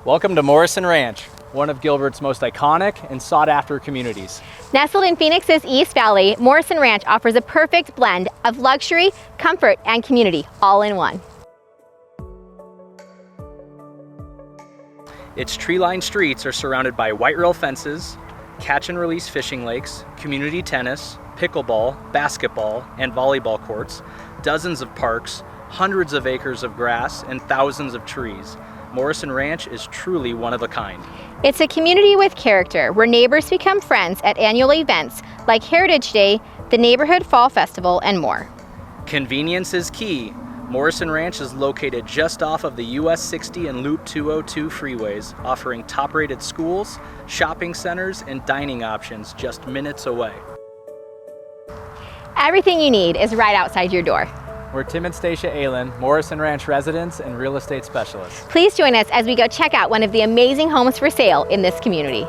Welcome to Morrison Ranch, one of Gilbert's most iconic and sought-after communities. Nestled in Phoenix's East Valley, Morrison Ranch offers a perfect blend of luxury, comfort, and community all in one. Its tree-lined streets are surrounded by white rail fences, catch-and-release fishing lakes, community tennis, pickleball, basketball, and volleyball courts, dozens of parks, hundreds of acres of grass, and thousands of trees. Morrison Ranch is truly one of a kind. It's a community with character where neighbors become friends at annual events like Heritage Day, the Neighborhood Fall Festival, and more. Convenience is key. Morrison Ranch is located just off of the US 60 and Loop 202 freeways, offering top-rated schools, shopping centers, and dining options just minutes away. Everything you need is right outside your door. We're Tim and Stacia Aylen, Morrison Ranch residents and real estate specialists. Please join us as we go check out one of the amazing homes for sale in this community.